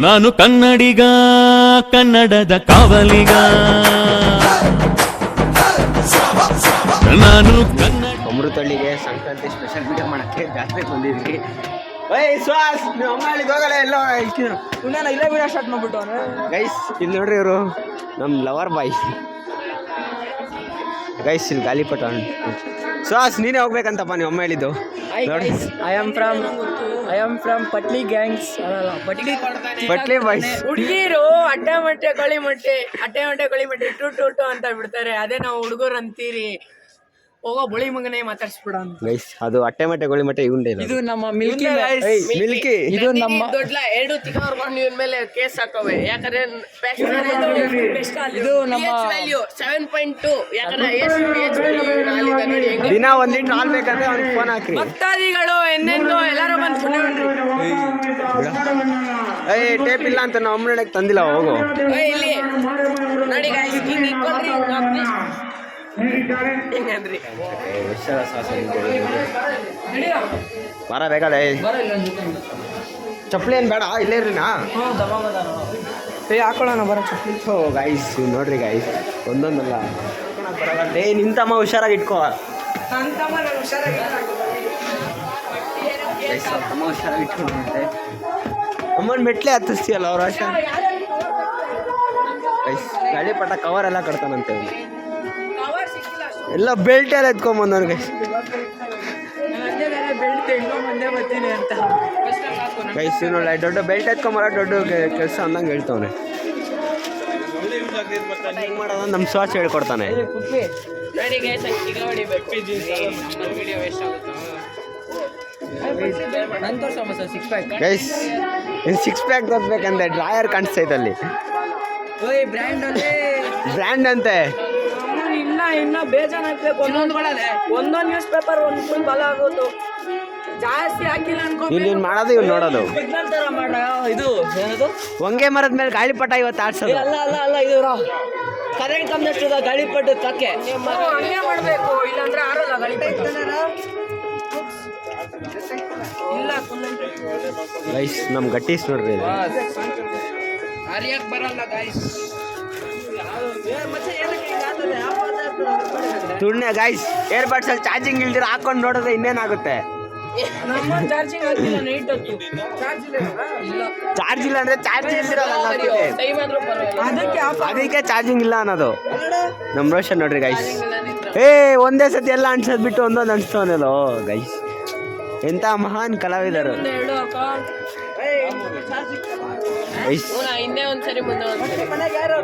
ನಾನು ಕನ್ನಡಿಗ, ಕನ್ನಡದ ಕಾವಲಿಗ. ನಾನು ಅಮೃತಹಳ್ಳಿಗೆ ಸಂಕ್ರಾಂತಿ ಸ್ಪೆಷಲ್ ವಿಡಿಯೋ ಮಾಡಕ್ಕೆ ಜಾತ್ರೆ ಬಂದಿದ್ವಿ. ಶ್ವಾಸ್ ನೀವು ಅಮ್ಮ ಹೇಳಿದ್ ಹೋಗಲ್ಲ ಎಲ್ಲ ಇಲ್ಲೇ ವಿಡಿಯೋ ಸ್ಟಾರ್ಟ್ ಮಾಡ್ಬಿಟ್ಟು ಗೈಸ್. ಇಲ್ಲಿ ನೋಡ್ರಿ ಇವರು ನಮ್ಮ ಲವರ್ ಬಾಯ್ ಗೈಸ್. ಇಲ್ಲಿ ಗಾಲಿಪಟ ಶ್ವಾಸ್ ನೀನೇ ಹೋಗ್ಬೇಕಂತಪ್ಪ ನೀವು ಅಮ್ಮ ಹೇಳಿದ್ದು. I am from Patli gangs. Patli boys. ಹುಡುಗಿರು ಅಡ್ಡೆ ಮೊಟ್ಟೆ ಕೋಳಿ ಮೊಟ್ಟೆ ಟು ಟು ಟು ಅಂತ ಬಿಡ್ತಾರೆ. ಅದೇ ನಾವು ಹುಡುಗರು ಅಂತೀರಿ. ಹೋಗೋ ಬುಳಿ ಮಗನೇ ಮಾತಾಡ್ಸ್ಬಿಡ ಗೈಸ್. ಅದು ಅಟ್ಟೆ ಮಟ್ಟೆ ಗೋಳಿ ಮಟ್ಟೆ ಇವಂಡೆ. ಇದು ನಮ್ಮ ಮಿಲ್ಕಿ. ಇದು ನಮ್ಮ ದೊಡ್ಡ ಎರಡು ತಿಕ್ಕರ್ಕೊಂಡು ಇವನ್ ಮೇಲೆ ಕೇಸ್ ಹಾಕವೆ. ಯಾಕಂದ್ರೆ ಇದು ನಮ್ಮ 7.2. ಯಾಕಂದ್ರೆ ದಿನ 1 ಲೀಟರ್ ಹಾಲ್ ಬೇಕಂದ್ರೆ ಅವ್ನಿಗೆ ಫೋನ್ ಹಾಕ್ರಿ. ಭಕ್ತಾದಿಗಳು ಎನ್ನೆಂದು ಎಲ್ಲರೂ ಬಂದು ಟೇಪ್ ಇಲ್ಲ ಅಂತ ನಾವು ಅಮ್ಮನಕ್ಕೆ ತಂದಿಲ್ಲ. ಹೋಗು ಇಲ್ಲಿ ನೋಡಿ ಗಾಯ್ಸ್. ಬರ ಬೇಕಾದ ಚಪ್ಪಲಿ ಏನು ಬೇಡ, ಇಲ್ಲೇ ಇರ್ರಿನಾ ಹಾಕೊಳ್ಳೋಣ ಬರೋ ಚಪ್ಪಲಿ. ಗೈಸ್ ನೋಡ್ರಿ ಗೈಸ್, ಒಂದೊಂದಲ್ಲ ಬರಲ್ಲ. ನಿಂತಮ್ಮ ಹುಷಾರಾಗಿ ಇಟ್ಕೋ. ಹುಷಾರಾಗಿ ಇಟ್ಕೊಂಡ್ರೆ ಅಮ್ಮನ ಮೆಟ್ಲೆ ಹತ್ತಿಸ್ತೀಯಲ್ಲ ಅವ್ರ ಆಶೆ. ಗೈಸ್ ಗಾಳಿ ಪಟ ಕವರ್ ಎಲ್ಲ ಕಟ್ತಾನಂತೆ. ಎಲ್ಲ ಬೆಲ್ಟ್ ಎಲ್ಲ ಎತ್ಕೊಂಬಂದವ್ರು ಗೈಸ್. ಗೈಸ್ ನೋಡಿ ದೊಡ್ಡ ಬೆಲ್ಟ್ ಎತ್ಕೊಂಬರ ದೊಡ್ಡ ಕೆಲಸ ಅಂದಂಗೆ ಹೇಳ್ತವನೆ. ಹೆಂಗೆ ಮಾಡೋದು ನಮ್ಮ ಶ್ವಾಸ ಹೇಳ್ಕೊಡ್ತಾನೆ. ಗೈಸ್ ಇನ್ನು 6 ಪ್ಯಾಕ್ ತರ್ಬೇಕಂತೆ. ಡ್ರಾಯರ್ ಕಾಣಿಸ್ತೈತಲ್ಲಿ ಬ್ರ್ಯಾಂಡ್ ಅಂತೆ. ಇನ್ನ ಬೇಜಾನ್ ಹಾಕ್ಬೇಕು. ಒಂದೊಂದು ನ್ಯೂಸ್ ಪೇಪರ್ ಒಂದು ಫುಲ್ ಬಲ ಆಗೋದು. ಜಾಸ್ತಿ ಹಾಕಿಲ್ಲ ಅನ್ಕೋ. ಇಲ್ಲಿ ಮಾಡೋದು ಇವ್ನು ನೋಡೋದು. ಇದು ಏನದು ಹೊಂಗೆ ಮರದ ಮೇಲೆ ಗಾಳಿಪಟ ಇವತ್ತು ಆಡ್ಸೋದು. ಅಲ್ಲ ಇದು ಕರೆಂಟ್ ಕಮ್ಮದಷ್ಟು ಗಾಳಿಪಟ ತಕ್ಕೆ ಹಂಗೆ ಮಾಡಬೇಕು. ಇಲ್ಲಾಂದ್ರೆ ಆರೋಲ್ಲ ಗಾಳಿಪಟ. ಇಲ್ಲ ಗೈಸ್ ನಮ್ಮ ಗಟ್ಟೀಸ್ ನೋಡ್ರಿ. ಅರಿಯಕ್ ಬರಲ್ಲ ಗೈಸ್. ತುಣ್ಣ ಗೈಸ್. ಏರ್ಬಡ್ಸ್ ಅಲ್ಲಿ ಚಾರ್ಜಿಂಗ್ ಇಲ್ದಿರ ಹಾಕೊಂಡು ನೋಡಿದ್ರೆ ಇನ್ನೇನಾಗುತ್ತೆ. ಚಾರ್ಜ್ ಇಲ್ಲ ಅಂದ್ರೆ ಚಾರ್ಜ್ ಇಲ್ದಿರಲ್ಲ. ಅದಕ್ಕೆ ಚಾರ್ಜಿಂಗ್ ಇಲ್ಲ ಅನ್ನೋದು. ನಮ್ಮ ರೋಷನ್ ನೋಡ್ರಿ ಗೈಸ್. ಒಂದೇ ಸತಿ ಎಲ್ಲ ಅನ್ಸೋದ್ ಬಿಟ್ಟು ಒಂದೊಂದು ಅನ್ಸ್ತವನಲ್ಲೋ ಗೈಸ್. ಎಂತ ಮಹಾನ್ ಕಲಾವಿದರು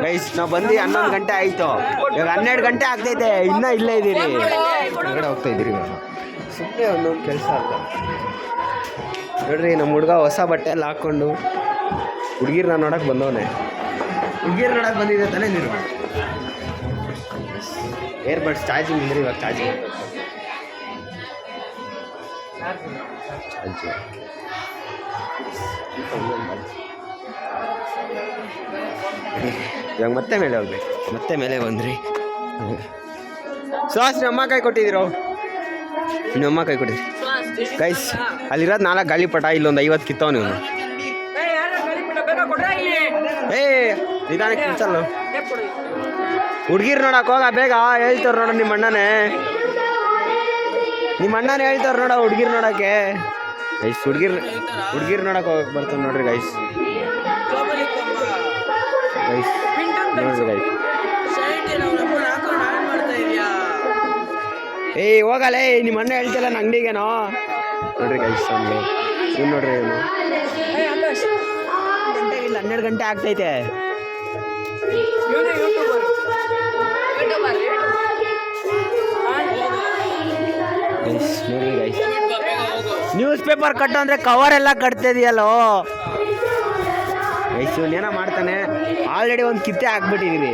ಗೈಸ್. ನಾವು ಬಂದು 11 ಗಂಟೆ ಆಯ್ತು. ಇವಾಗ 12 ಗಂಟೆ ಆಗ್ತೈತೆ. ಇನ್ನೂ ಇಲ್ಲೇ ಇದ್ದೀರಿ. ಹೊರಗಡೆ ಹೋಗ್ತಾ ಇದ್ದೀರಿ. ಸುಮ್ಮನೆ ಒಂದೊಂದು ಕೆಲಸ ಅಲ್ಲ ನೋಡ್ರಿ. ನಮ್ಮ ಹುಡುಗ ಹೊಸ ಬಟ್ಟೆ ಎಲ್ಲ ಹಾಕ್ಕೊಂಡು ಹುಡುಗಿರ್ನ ನೋಡಕ್ಕೆ ಬಂದವನೆ. ಹುಡುಗಿರ್ ನೋಡಕ್ಕೆ ಬಂದಿದೆ ತಾನೇ ನೀರು. ಏರ್ಬಡ್ಸ್ ಚಾರ್ಜಿಂಗ್ ಇದ್ರಿ. ಇವಾಗ ಚಾರ್ಜಿಂಗ್ ಇವಾಗ ಮತ್ತೆ ಮೇಲೆ ಹೋಗ್ಬೇಕು. ಮತ್ತೆ ಮೇಲೆ ಬಂದ್ರಿ. ಶ್ವಾಸ್ ನಮ್ಮ ಕೈ ಕೊಟ್ಟಿದ್ದೀರೋ. ಇನ್ನೊಮ್ಮ ಕೈ ಕೊಟ್ಟಿದ್ರಿ ಗೈಸ್. ಅಲ್ಲಿರೋದು 4 ಗಾಳಿಪಟ. ಇಲ್ಲೊಂದು 50 ಕಿತ್ತವ ನೀವು. ನಿಧಾನಕ್ಕೆ ಕಿಚ್ಚಲ್ಲ. ಹುಡ್ಗಿರ್ ನೋಡಕ್ ಹೋಗ ಬೇಗ. ಹೇಳ್ತವ್ರು ನೋಡ ನಿಮ್ಮ ಅಣ್ಣನೇ ಹೇಳ್ತವ್ರು ನೋಡ ಹುಡ್ಗಿರ್ ನೋಡಕ್ಕೆ. ಗೈಸ್ ಹುಡ್ಗಿರ್ ನೋಡಕ್ ಹೋಗಕ್ ಬರ್ತಾವ ನೋಡ್ರಿ ಗೈಸ್. ಗೈಸ್ ನೋಡ್ರಿ ಗೈಸ್. ಹೋಗಲೇ ನಿಮ್ಮ ಅಣ್ಣ ಹೇಳ್ತಿಲ್ಲ ನನ್ನ ಅಂಗಡಿಗೇನೋ ನೋಡ್ರಿ ಗೈಸ್. ಇವ್ನು ನೋಡ್ರಿ ಇವನು. ಇಲ್ಲ 12 ಗಂಟೆ ಆಗ್ತೈತೆ. ನೋಡ್ರಿ ಗೈಸ್. ನ್ಯೂಸ್ ಪೇಪರ್ ಕಟ್ಟು ಅಂದರೆ ಕವರ್ ಎಲ್ಲ ಕಟ್ತಿದೆಯಲ್ಲೋ ಗೈಸ್. ಇವನೇನೋ ಮಾಡ್ತಾನೆ. ಆಲ್ರೆಡಿ ಒಂದು ಕಿತ್ತೆ ಹಾಕ್ಬಿಟ್ಟಿದ್ದೀವಿ.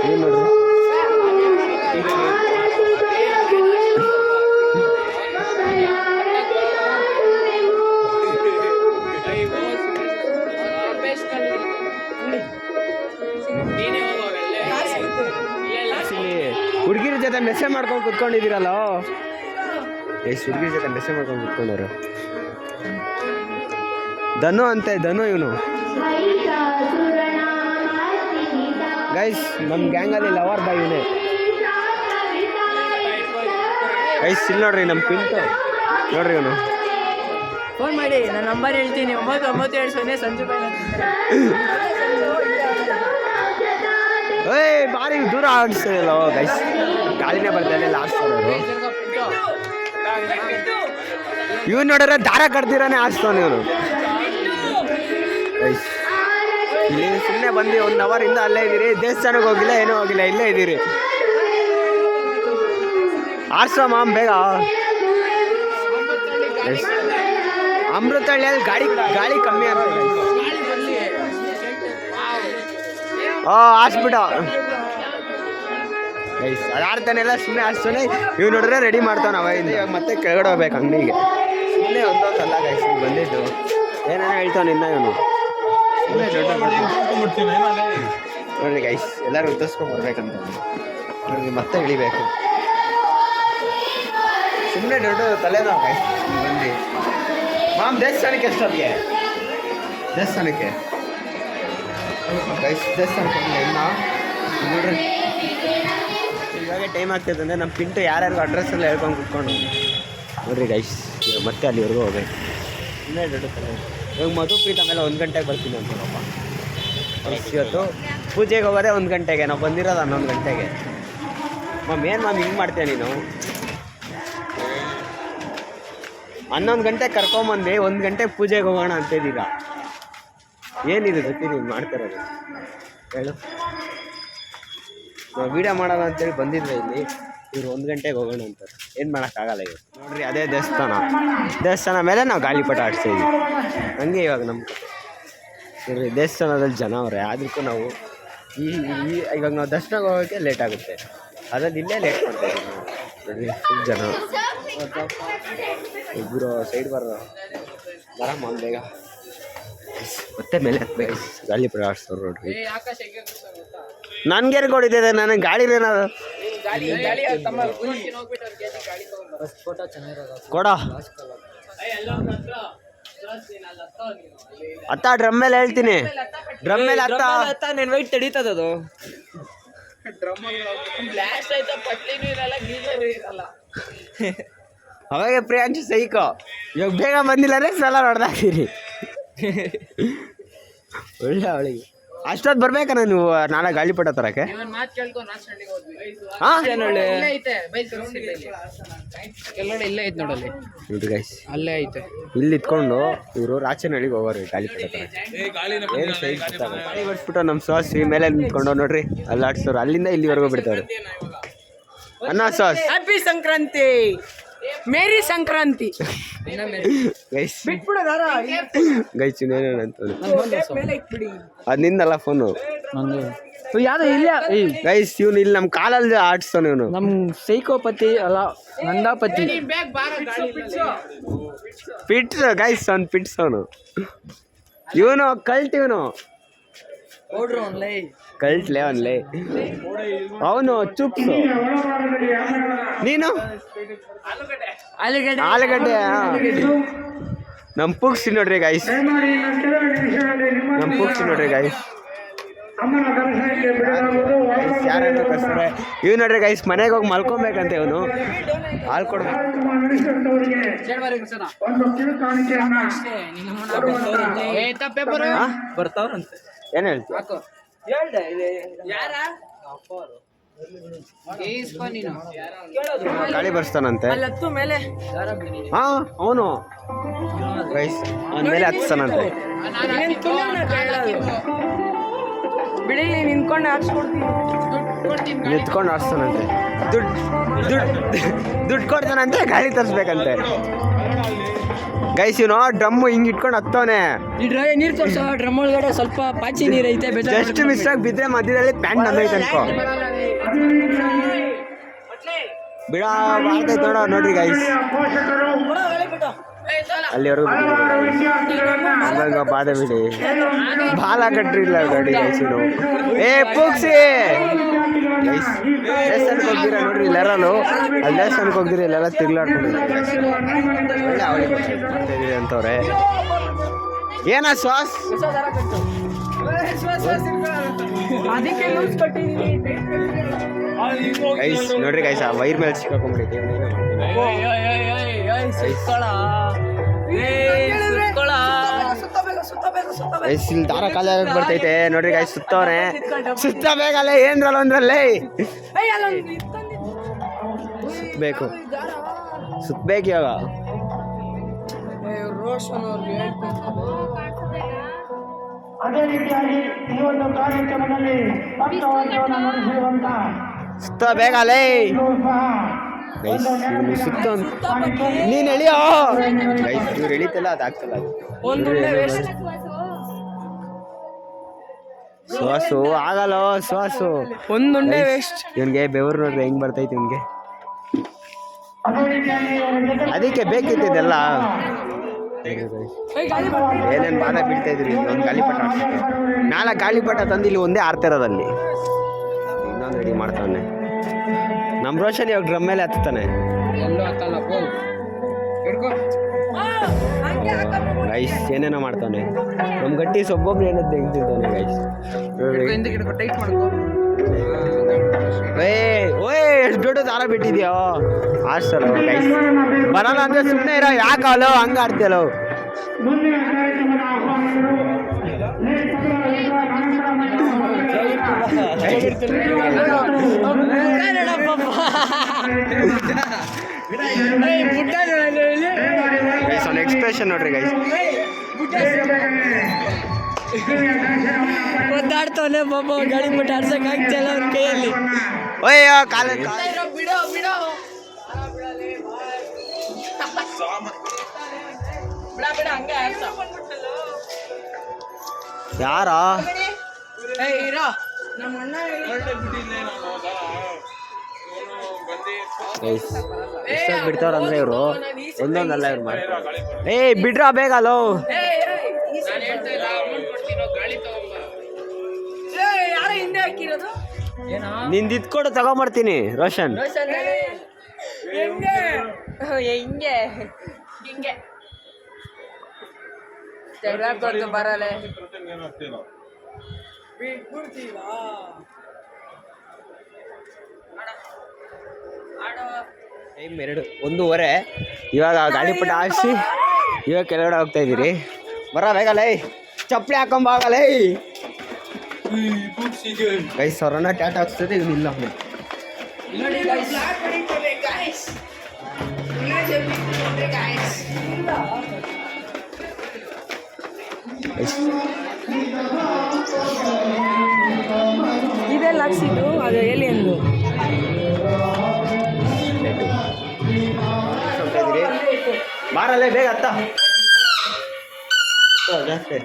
ಏನು ನೋಡ್ರಿ ಹುಡುಗಿರ ಜೊತೆ ಮೆಸೇಜ್ ಮಾಡ್ಕೊಂಡು ಕುತ್ಕೊಂಡಿದ್ದೀರಲ್ಲ. ಎಷ್ಟು ಹುಡುಗಿ ಜೊತೆ ಮೆಸೇಜ್ ಮಾಡ್ಕೊಂಡು ಕುತ್ಕೊಂಡವ್ರು. ಧನು ಅಂತೆ, ಧನು ಇವನು. ಗೈಸ್ ನಮ್ಮ ಗ್ಯಾಂಗಲ್ಲಿ ಲವರ್ ಬಾಯ್ ಇವನೇ. ಗೈಸ್ ಇಲ್ಲಿ ನೋಡ್ರಿ ನಮ್ಮ ಪಿಂಟು ನೋಡ್ರಿ ಇವನು. ಫೋನ್ ಮಾಡಿ, ನಾನು ನಂಬರ್ ಹೇಳ್ತೀನಿ. 997 ಸಂಜು ಏಯ್ ಭಾರಿ ದೂರ ಆಡಿಸ್ತಾರಲ್ಲ ಗೈಸ್, ಗಾಳಿನೇ ಬರ್ತಾನೆ ಲಾಸ್ಟ್ ಅವರು. ಇವನು ನೋಡಿದ್ರೆ ದಾರ ಕಟ್ದಿರಾನೆ ಆಡ್ಸ್ತಾನೆ ಇವನು. ಗೈಸ್ ಇಲ್ಲಿ ಸುಮ್ಮನೆ ಬಂದು 1 ಅವರಿಂದ ಅಲ್ಲೇ ಇದ್ದೀರಿ, ದೇವಸ್ಥಾನಕ್ಕೆ ಹೋಗಿಲ್ಲ, ಏನೂ ಹೋಗಿಲ್ಲ, ಇಲ್ಲೇ ಇದ್ದೀರಿ. ಆಡ್ಸೋ ಮಾಮ್ ಬೇಗ. ಅಮೃತಹಳ್ಳಿಯಲ್ಲಿ ಗಾಳಿ ಕಮ್ಮಿ ಆಗ್ತದೆ. ಆಡ್ಸ್ಬಿಟ್ಟು ಗೈಸ್ ಅದು ಆಡ್ತಾನೆಲ್ಲ ಸುಮ್ಮನೆ ಆಡ್ಸ್ತಾನೆ. ಇವ್ ನೋಡಿದ್ರೆ ರೆಡಿ ಮಾಡ್ತಾನೆ ಅವಾಗಿಂದ. ಇವಾಗ ಮತ್ತೆ ಕೆಳಗಡೆ ಹೋಗ್ಬೇಕು ಅಂಗಡಿಗೆ. ಸುಮ್ಮನೆ ಒಂದೊಂದಲ್ಲ ಗೈಸ್ ಬಂದಿದ್ದು ಏನೇನೋ ಹೇಳ್ತಾನೆ ಇನ್ನ ಇವನು. ನೋಡ್ರಿ ಗೈಸ್ ಎಲ್ಲರೂ ಉತ್ತರಿಸ್ಕೊಂಡು ಬರ್ಬೇಕಂತ ನೋಡ್ರಿ, ಮತ್ತೆ ಇಳಿಬೇಕು. ಸುಮ್ಮನೆ ದೊಡ್ಡ ತಲೆನೋವು ಗೈಸ್ ಬಂದು. ಮಾಮ್ ದೇವಸ್ಥಾನಕ್ಕೆ ಎಷ್ಟೊತ್ತಿಗೆ? ದೇವಸ್ಥಾನಕ್ಕೆ ಗೈಸ್ ದೇವಸ್ಥಾನಕ್ಕೆ ಇನ್ನ ನೋಡ್ರಿ ಇವಾಗ ಟೈಮ್ ಆಗ್ತದೆ ಅಂದರೆ ನಮ್ಮ ಪಿಂಟು ಯಾರ್ಯಾರಿಗೂ ಅಡ್ರೆಸ್ ಎಲ್ಲ ಹೇಳ್ಕೊಂಡು ಕುತ್ಕೊಂಡು ನೋಡ್ರಿ ಗೈಸ್. ಮತ್ತೆ ಅಲ್ಲಿವರೆಗೂ ಹೋಗ್ಬೇಕು. ಸುಮ್ಮನೆ ದೊಡ್ಡ ತಲೆ. ಇವಾಗ ಮಧುಪ್ರೀತ ಮೇಲೆ 1 ಗಂಟೆಗೆ ಬರ್ತೀನಿ ಅಂತಾರಪ್ಪ. ಇವತ್ತು ಪೂಜೆಗೆ ಹೋಗೋದೇ 1 ಗಂಟೆಗೆ, ನಾವು ಬಂದಿರೋದು 11 ಗಂಟೆಗೆ. ಮ್ಯಾಮ್ ಏನು ಮ್ಯಾಮ್ ಹಿಂಗೆ ಮಾಡ್ತೇನೆ ನೀನು? 11 ಗಂಟೆಗೆ ಕರ್ಕೊಂಬಂದು 1 ಗಂಟೆಗೆ ಪೂಜೆಗೆ ಹೋಗೋಣ ಅಂತಿದ್ದೀರಾ? ಏನಿದೆ ಜೊತೆ ನೀವು ಮಾಡ್ತಿರೋದು ಹೇಳು? ನಾವು ವೀಡಿಯೋ ಮಾಡೋಣ ಅಂತೇಳಿ ಬಂದಿದ್ವಿ ಇಲ್ಲಿ, ಇವ್ರು 1 ಗಂಟೆಗೆ ಹೋಗೋಣ ಅಂತಾರೆ. ಏನು ಮಾಡೋಕ್ಕಾಗಲ್ಲ ಇವರು. ನೋಡ್ರಿ ಅದೇ ದೇವಸ್ಥಾನ ಮೇಲೆ ನಾವು ಗಾಳಿಪಟ ಆಡಿಸ್ತೀವಿ. ಹಂಗೆ ಇವಾಗ ನಮ್ಮ ನೋಡ್ರಿ ದೇವಸ್ಥಾನದಲ್ಲಿ ಜನ ಅವರೇ, ಅದಕ್ಕೂ ನಾವು ಇವಾಗ ನಾವು ದರ್ಶನಕ್ಕೆ ಹೋಗೋಕ್ಕೆ ಲೇಟ್ ಆಗುತ್ತೆ, ಅದ್ರಲ್ಲಿ ಇಲ್ಲೇ ಲೇಟ್ ಮಾಡ್ತಾಯಿದ್ದೀವಿ ನಾವು. ನೋಡ್ರಿ ಫುಲ್ ಜನ. ಇಬ್ಬರು ಸೈಡ್ ಬರಮ್ಮ ಬೇಗ. ಮತ್ತೆ ಮೇಲೆ ಹತ್ಬೇಕು ಗಾಳಿಪಟ ಆಡಿಸೋರು ನೋಡ್ರಿ. ನನ್ಗೇನು ಕೊಡಿದ್ದೆ, ನನಗೆ ಗಾಳಿನೇನದು ಕೊಡ ಅತ್ತ ಡ್ರಮ್ ಮೇಲೆ ಹೇಳ್ತೀನಿ. ಡ್ರಮ್ ಮೇಲೆ ಅತ್ತ ನಿನ್ನ ವೈಟ್ ತಡೀತದದು. ಅವಾಗ ಪ್ರಿಯಾಂಶು ಸೈಕೋ ಇವಾಗ ಬೇಗ ಬಂದಿಲ್ಲ ಅಂದರೆ ಸಲ ಹೊಡೆದಾಕಿರಿ. ಒಳ್ಳೆ ಅವಳಿಗೆ ಅಷ್ಟೊತ್ತು ಬರ್ಬೇಕಣ್ಣ ನೀವು ನಾಳೆ ಗಾಳಿಪಟ ತರಕ್ಕೆ. ನೋಡ್ರಿ ಗೈಸ್ ಅಲ್ಲೇ ಐತೆ. ಇಲ್ಲಿ ಇತ್ಕೊಂಡು ಇವರು ರಾಚನಹಳ್ಳಿಗೆ ಹೋಗೋರು ಗಾಳಿಪಟ ತರಕ್ಕೆ. ಗಾಳಿ ಬರ್ಸ್ಬಿಟ್ಟು ನಮ್ಮ ಸಾಸ್ ಮೇಲೆ ನಿಂತ್ಕೊಂಡು ನೋಡ್ರಿ ಅಲ್ಲಿ ಆಡ್ಸೋರು, ಅಲ್ಲಿಂದ ಇಲ್ಲಿವರೆಗೂ ಬಿಡ್ತಾರೆ. ಅನ್ನ ಸಾಸ್ ಹ್ಯಾಪಿ ಸಂಕ್ರಾಂತಿ, ಮೇರಿ ಸಂಕ್ರಾಂತಿ. ಗೈಸ್ ಗೈಸ್ ಇನ್ನೇನಂತ ಅದು ನಿಂದಲ್ಲ ಫೋನು ಗೈಸ್. ಇವನು ಇಲ್ಲಿ ನಮ್ಮ ಕಾಲಲ್ಲಿ ಆಡ್ಸ್ತಾನೆ ಇವನು. ನಮ್ ಸೈಕೋಪತಿ ಅಲ್ಲ ನಂದಾಪತಿ. ಪಿಟ್ಸ್ ಗೈಸ್ ಅವ್ನು ಪಿಟ್ಸ್ ಅವನು. ಇವನು ಕಲ್ಟ್, ಇವನು ಕಲ್ಟ್ಲೆ ಅವನ್ಲೇ ಅವನು ಚುಪ್ಸು. ನೀನು ಆಲೂಗಡ್ಡೆ. ನಮ್ಮ ಪುಕ್ಸಿ ನೋಡ್ರಿ ಗೈಸ್, ನಮ್ಮ ಪುಕ್ಸಿ ನೋಡ್ರಿ ಗೈಸ್. ಯಾರನ್ನು ಕರ್ಸ್ತಾರೆ ಇವ್ ನೋಡ್ರಿ ಗೈಸ್. ಮನೆಗೆ ಹೋಗಿ ಮಲ್ಕೊಬೇಕಂತ ಇವನು. ಹಾಲು ಕೊಡ್ಬೇಕು. ಬರ್ತಾವ್ರಂತೆ. ಏನು ಹೇಳ್ತೀವಿ? ಗಾಳಿ ಬರ್ಸ್ತಾನಂತೆ. ಹಾ ಅವನು ಗೈಸ್ ಅವನ ಮೇಲೆ ಹತ್ತಾನಂತೆ. ಬಿಡಿ ನಿಂತ್ಕೊಂಡು ಹಾಕ್ಸ್ಕೊಡ್ತೀನಿ. ನಿಂತ್ಕೊಂಡು ಆಡ್ಸ್ತಾನಂತೆ. ದುಡ್ಡು ಕೊಡ್ತಾನಂತೆ, ಗಾಳಿ ತರಿಸ್ಬೇಕಂತೆ ಗೈಸ್. ಇವನು ಡ್ರಮ್ ಹಿಂಗೆ ಇಟ್ಕೊಂಡು ಹತ್ತವನೆ. ನೀರು ತೋರ್ಸೋ ಡ್ರಮ್ ಒಳಗಡೆ ಸ್ವಲ್ಪ ಪಾಚಿ ನೀರು ಐತೆ. ಜಸ್ಟ್ ಮಿಸ್ಟಾಗಿ ಬಿದ್ದರೆ ಮಧ್ಯದಲ್ಲಿ ಪ್ಯಾಂಟ್ ನಂದೈತೆ ಅನ್ಕೋ. ಬಿಡ ಮಾಡ್ತೈತೆ ನೋಡೋ. ನೋಡ್ರಿ ಗೈಸ್ ಅಲ್ಲಿವರೆಗೂ ಇವಾಗ ಬಾದ ಬಿಡಿ ಬಾಲ ಕಟ್ರಿಲ್ಲ ಗಾಡಿ ಗೈಸಿನು ಏ ಪೂಕ್ಸಿ ದೇವಸ್ಥಾನಕ್ಕೆ ಹೋಗ್ದಿರ ನೋಡ್ರಿ ಇಲ್ಲಾರನು ಅಲ್ಲಿ ದೇವಸ್ಥಾನಕ್ಕೆ ಹೋಗ್ದಿರ ಇಲ್ಲೆಲ್ಲ ತಿರ್ಲಾಡ್ಕೊಂಡಿದ್ದೀವಿ ಒಳ್ಳೆ ಅವಳಿ ಬರ್ತಾಯಿದ್ದೀವಿ ಅಂತವ್ರೆ ಏನ ಶ್ವಾಸ ಗೈಸ್ ನೋಡ್ರಿ ಗೈಸ್ ಆ ವೈರ್ ಮೇಲೆ ಸಿಕ್ಕಾಕೊಂಡ್ಬಿಟ್ಟೈತಿ ಇಲ್ಲಿ ದಾರ ಕಾಲ ಬರ್ತೈತೆ ನೋಡ್ರಿ ಗೈಸ್ ಸುತ್ತವ್ರೆ ಸುತ್ತ ಬೇಕಲ್ಲ ಏನ್ರಲ್ಲ ಒಂದ್ರಲ್ಲೇ ಸುತ್ತಬೇಕು ಸುತ್ತಬೇಕು ಇವಾಗ ಅದೇ ರೀತಿಯಾಗಿ ಈ ಒಂದು ಕಾರ್ಯಕ್ರಮದಲ್ಲಿ ಭಕ್ತವರ್ಗವನ್ನು ನುಡಿಸಿರುವಂತ ಸುತ್ತ ಬೇಕಲ್ಲೇ ಗೈಸ್ ಸುತ್ತ ನೀನ್ ಎಳಿಯೋ ಗೈಸ್ ಇವ್ರು ಎಳಿತಲ್ಲ ಅದಾಗ್ತಲ್ಲ ಶ್ವಾಸು ಆಗಲ್ಲ ಶ್ವಾಸು ಒಂದುಂಡೆ ವೇಸ್ಟ್ ಇವನ್ಗೆ ಬೆವರು ನೋಡ್ರಿ ಹೆಂಗ್ ಬರ್ತೈತಿ ಇವನ್ಗೆ ಅದಕ್ಕೆ ಬೇಕಿತ್ತಿದ್ದೆಲ್ಲ ಏನೇನು ಬಾಧ ಬೀಳ್ತಾ ಇದ್ರಿ ಒಂದು ಗಾಳಿಪಟ ಆಡ್ಸಕ್ಕೆ 4 ಗಾಳಿಪಟ ತಂದು ಇಲ್ಲಿ ಒಂದೇ ಆರ್ತಿರೋದಲ್ಲಿ ಇನ್ನೊಂದು ರೆಡಿ ಮಾಡ್ತಾನೆ ನಮ್ಮ ರೋಷನ್ ಇವಾಗ ಡ್ರಮ್ ಮೇಲೆ ಹತ್ತಾನೆ ಗೈಸ್ ಏನೇನೋ ಮಾಡ್ತಾನೆ ನಮ್ಮ ಗಟ್ಟಿ ಸೊಬ್ಬೊಬ್ರು ಏನೋ ತೆಗ್ದಿದ್ದಾನೆ ಗೈಸ್ ಓಯ್ ಎಷ್ಟು ದೊಡ್ಡ ದಾರ ಬಿಟ್ಟಿದ್ಯೋ ಆಡ್ಸಲ್ಲ ಗೈಸ್ ಬರಲ್ಲ ಅಂದ್ರೆ ಸುಮ್ಮನೆ ಇರೋ ಯಾಕಲ್ಲೋ ಹಂಗ ಆಡ್ತೀಯಲ್ಲೋ ಮುಂದಿನ ಕಾರ್ಯಕ್ರಮದ ಆಹ್ವಾನಿಗಳು ಅವನ ಎಕ್ಸ್ಪ್ರೆಷನ್ ನೋಡ್ರಿ ಗೈಸ್ ಒದ್ದಾಡ್ತಾನೆ ಬಾಬಾ ಗಾಳಿ ಮುಟ್ಟ ಆಡ್ಸಕ್ ಆಗ್ತಿಲ್ಲ ಅವ್ನ ಕೈಯಲ್ಲಿ ಓಯ್ಯ ಕಾಲ ಬಿಡೋ ಬಿಡೋ ಬಿಡ ಹಂಗೆ ಯಾರ ಇರೋ ನಮ್ಮ ಅಣ್ಣ ಎಷ್ಟೊತ್ತು ಬಿಡ್ತಾವ್ರಂದ್ರೆ ಇವರು ಒಂದೊಂದಲ್ಲ ಇವ್ರು ಮಾಡ್ತಾರೆ ಬಿಡ್ರ ಬೇಕಲ್ಲೋ ಯಾರ ಹಿಂದೆ ಹಾಕಿರೋದು ನಿಂದು ಇದ್ಕೊಡು ತಗೊಂಬರ್ತೀನಿ ರೋಷನ್ ಹೆಂಗೆ ಹಿಂಗೆ ಹಿಂಗೆ ತೆಗ್ದಾಡ್ಕೊಂಡು ಬರಲ್ಲ ಟೈಮ್ 1:30 ಇವಾಗ ಗಾಳಿಪಟ ಹಾಕ್ಸಿ ಇವಾಗ ಕೆಳಗಡೆ ಹೋಗ್ತಾ ಇದ್ದೀರಿ ಬರ ಬೇಕಲ್ಲೇ ಚಪ್ಪಲಿ ಹಾಕೊಂಬಾಗಲೇ ಗೈಸ್ ಅವ್ರನ್ನ ಟ್ಯಾಟ್ ಹಾಕ್ಸ್ತದೆ ಇವನಿಲ್ಲ ನೋಡಿ ಇದೆಲ್ಲ ಹಾಕ್ಸಿದ್ದು ಅದು ಎಲ್ಲಿ ಎಂದು ಬಾರಲ್ಲೇ ಬೇಗ ಅತ್ತ ಜಾಸ್ತಿ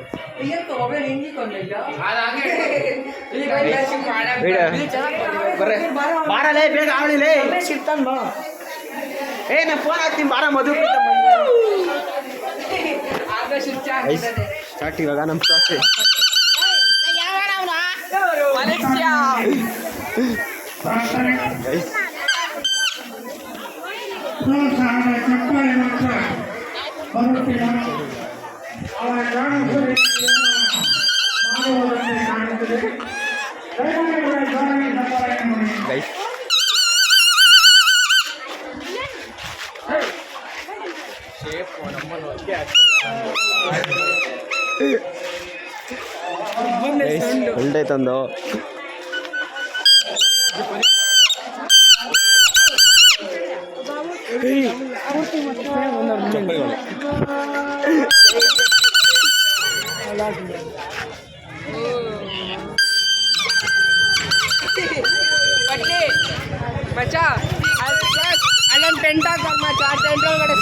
ಬಾರಲೇ ಬೇಗ ಅವಳಿಲೇ ಏ ನಾ ಫೋನ್ ಹಾಕ್ತೀನಿ ಬಾರ ಮಧು ಸ್ಟಾರ್ಟ್ ಇವಾಗ ನಮ್ಮ ಸ್ಟಾರ್ಟ್ ಚಪ್ಪಾಳೆ ಮಾತ್ರ ಬರುತ್ತಿಲ್ಲ ಅವರ ಮಾಡುವುದಂತೆ ಕಾಣುತ್ತದೆ ಗೈಸ್ ಒಳ್ಳೆ ತಂದು ಮಚ್ಚಾ ಅಲ್ಲೊಂದು ಟೆಂಟ್ ಹಾಕೋರು ಮಚ್ಚಾ ಆ ಟೆಂಟ್ ಒಳಗಡೆ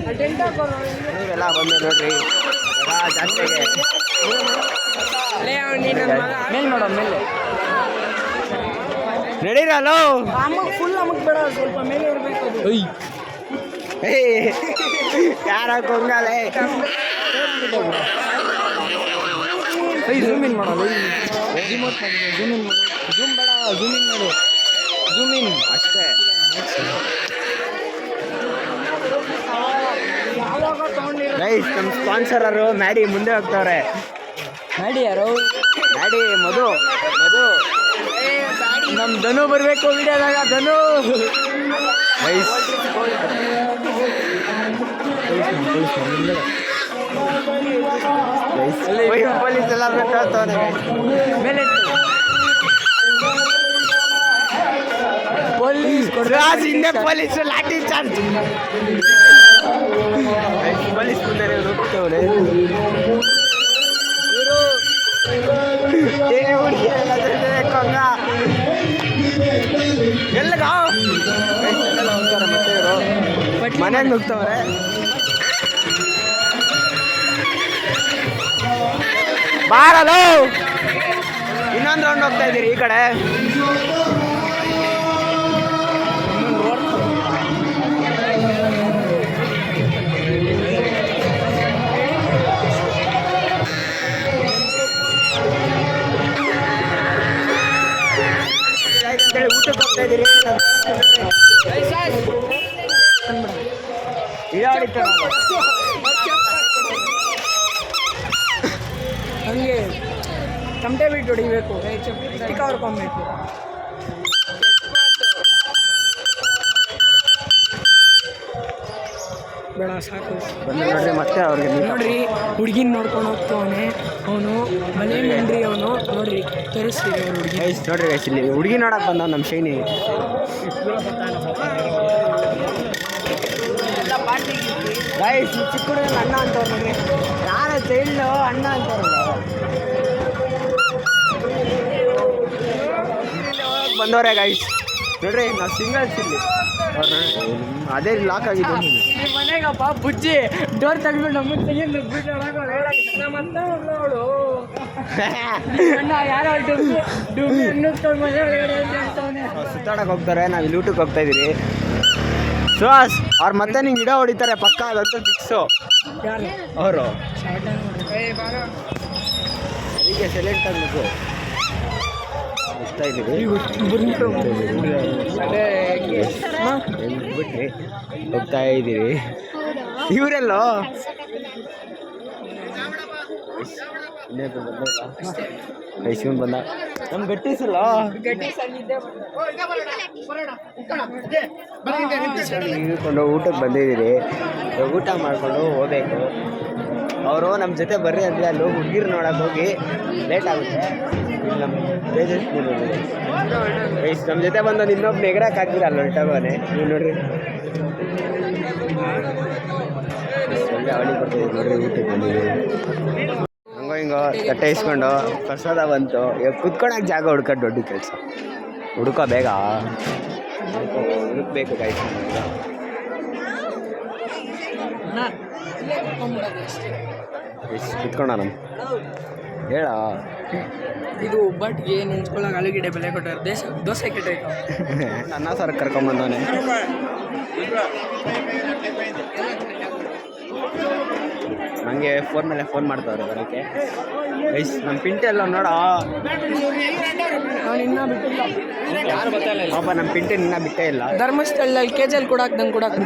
ಆ ಟೆಂಟ್ ಹಾಕೋರು ನೀವೆಲ್ಲ ಬಂದು ನೋಡ್ರಿ ಜಾತ್ರೆಗೆ ಮೇಲೆ ನೋಡೋ ಮೇಲೆ ನಡೀರಲ್ಲೋ ಅಮ್ಮಗ್ ಫುಲ್ ಅಮ್ಮಗ್ ಬೇಡ ಸ್ವಲ್ಪ ಮೇಲೆ ಇರಬೇಕು ಅದು ಏಯ್ ಯಾರ ಕೊಂಗಾಲೆ ಝೂಮ್ ಇನ್ ಮಾಡೋದು ಝೂಮ್ ಬೇಡ ಝೂಮ್ ಇನ್ ಮಾಡು ಝೂಮ್ ಇನ್ ಅಷ್ಟೇ. ಗೈಸ್ ನಮ್ಮ ಸ್ಪಾನ್ಸರರು ಮ್ಯಾಡಿ ಮುಂದೆ ಹೋಗ್ತವ್ರೆ. ಮಾಡಿ ಯಾರು ಮ್ಯಾಡಿ ಮಧು ನಮ್ ಧನು ಬರ್ಬೇಕು ವಿಡಿಯೋದಾಗ ಧನು ಗೈಸ್ ಪೊಲೀಸ್ ಎಲ್ಲ ಬಿಟ್ಟವ್ರೆ. ಮೇಲೆ ಪೊಲೀಸ್ ಹಿಂದೆ ಪೊಲೀಸ್ ಲಾಠಿ ಚಾರ್ಜ್. ಪೊಲೀಸ್ ಮುಂದೆ ಹೋಗ್ತವ್ರೆ. ಎಲ್ಲಿಗ ಹೋಗ್ತಾರೆ ಮತ್ತೆ ಇವರು ಮನೆಗೆ ಹೋಗ್ತವ್ರೆ. ಬಾರಲು ಇನ್ನೊಂದು ರೌಂಡ್ ಹೋಗ್ತಾ ಇದ್ದೀರಿ ಈ ಕಡೆ. ಊಟಕ್ಕೆ ಹೋಗ್ತಾ ಇದ್ದೀರಿ. ಹಂಗೆ ತಮಟೆ ಬಿಟ್ಟು ಹೊಡಿಬೇಕು ಚಿಕ್ಕ ಹೊಡ್ಕೊಬೇಕು ಬೇಡ ಸಾಕು ಬಂದು ನೋಡ್ರಿ ಮತ್ತೆ ಅವ್ರಿಗೆ ನೋಡ್ರಿ ಹುಡುಗಿನ ನೋಡ್ಕೊಂಡು ಹೋಗ್ತವನೆ ಅವನು ಮನೆ ಮೆಂಡ್ರಿ ಅವನು ನೋಡ್ರಿ ತೋರಿಸ್ರಿ ಅವ್ರ ಹುಡುಗಿ ಗೈಸ್ ನೋಡ್ರಿ ಗೈಸ್ ಇಲ್ಲಿ ಹುಡುಗಿ ನೋಡಕ್ ಬಂದವ್ ನಮ್ಮ ಶೈನಿ. ಗೈಸ್ ಚಿಕ್ಕ ಹುಡುಗನ ಅಣ್ಣ ಅಂತವ್ರು ನೋಡ್ರಿ. ನಾನು ಚೈಲ್ಡು ಅಣ್ಣ ಅಂತವ್ರಲ್ಲ ಬಂದವ್ರೆ ಗೈಸ್ ನೋಡ್ರಿ. ನಾವು ಸಿಂಗಲ್ಸ್ ಇಲ್ಲಿ ಅದೇ ಲಾಕ್ ಆಗಿದ್ದು. ಮನೆಗಪ್ಪ ಬುಜ್ಜಿ ಡೋರ್ ತೆಗ್ದ್ಬಿಟ್ಟು ನಮ್ಮನ್ನು ತೆಗೆದು ಮತ್ತೆ ಅವಳು ಅಣ್ಣ ಯಾರೋ ಡುಬ್ಬಿ ಅನ್ನಿಸ್ಕೊಂಡು ಮನೆ ಒಳಗಡೆ ಅಂತವನೆ ಸುತ್ತಾಡಕ್ಕೆ ಹೋಗ್ತಾರೆ. ನಾವು ಇಲ್ಲಿ ಊಟಕ್ಕೆ ಹೋಗ್ತಾ ಇದೀರಿ. ಸುಹಾಸ್ ಅವ್ರು ಮತ್ತೆ ನಿಂಗೆ ಗಿಡ ಹೊಡಿತಾರೆ ಪಕ್ಕ, ಅದಂತೂ ಫಿಕ್ಸು. ಯಾರು ಅವರು ಅದಕ್ಕೆ ಸೈಲೆಂಟ್ ಆಗಬೇಕು. ಹೋಗ್ತಾ ಇದ್ದೀವಿ ಬಿಟ್ರಿ ಹೋಗ್ತಾ ಇದ್ದೀವಿ. ಇವರೆಲ್ಲೋ ಶಿವನ್ ಬಂದ ನಮ್ಮ ಗಟ್ಟಿಸಲ್ಲ ಇಳ್ಕೊಂಡು ಊಟಕ್ಕೆ ಬಂದಿದ್ದೀರಿ. ಊಟ ಮಾಡಿಕೊಂಡು ಹೋಗ್ಬೇಕು. ಅವರು ನಮ್ಮ ಜೊತೆ ಬರ್ರಿ ಅಂದರೆ ಅಲ್ಲಿ ಹೋಗಿ ಹುಡುಗಿರು ನೋಡಕ್ಕೆ ಹೋಗಿ ಲೇಟ್ ಆಗುತ್ತೆ. ನಮ್ಮ ತೇಜಸ್ವಿ ನೋಡಿರಿ ನಮ್ಮ ಜೊತೆ ಬಂದು ಇನ್ನೊಬ್ಬ ಎಗರಕ್ಕೆ ಹಾಕ್ತೀರ ಅಲ್ಲಿ ಹೊರಟವನೇ. ನೀವು ನೋಡ್ರಿ ಒಳ್ಳೆ ಅವಳಿ ಬರ್ತಾಯಿದ್ದೀವಿ ನೋಡ್ರಿ. ಊಟಕ್ಕೆ ಬಂದಿದ್ದೀವಿ. ಹಂಗೋ ಹಿಂಗೋ ತಟ್ಟೆ ಇಸ್ಕೊಂಡು ಪ್ರಸಾದ ಬಂತು. ಇವಾಗ ಕುತ್ಕೊಳಕ್ಕೆ ಜಾಗ ಹುಡ್ಕೊಂಡು ದೊಡ್ಡ ಕೆಲಸ. ಹುಡ್ಕೋ ಬೇಗ ಹುಡುಕ್ಬೇಕು ಗಾಯ್ಸ್. ಕುತ್ಕೊಂಡ ನಮ್ಮ ಹೇಳ ಇದು ಒಬ್ಬಟ್ಟಿಗೆ ನೆಂಚ್ಕೊಳ್ಳೋಕೆ ಆಲೂಗಡ್ಡೆ ಬೆಲೆ ಕೊಟ್ಟಾರೆ. ದೋಸೆ ಕೆಟ್ಟೈತೆ ಅನ್ನ ಸಾರು ಕರ್ಕೊಂಬಂದವನೆ. ನನಗೆ ಫೋನ್ ಮೇಲೆ ಫೋನ್ ಮಾಡ್ತಾವ್ರೆ ಬರೋಕ್ಕೆ. ಗೈಸ್ ನಮ್ಮ ಪಿಂಟೆ ಎಲ್ಲ ನೋಡ ಇನ್ನೂ ಬಿಟ್ಟಿಲ್ಲ. ಯಾರು ಗೊತ್ತಿಲ್ಲ ಪಾಪ ನಮ್ಮ ಪಿಂಟೆ ಇನ್ನೂ ಬಿಟ್ಟೇ ಇಲ್ಲ. ಧರ್ಮಸ್ಥಳದಲ್ಲಿ KJL ಕೊಡಾಕ್ ನಂಗೆ ಕೊಡಾಕ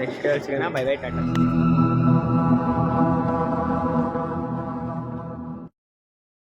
ನೆಕ್ಸ್ಟ್ ಬೈ ಬೈ ಟಾಟಾ.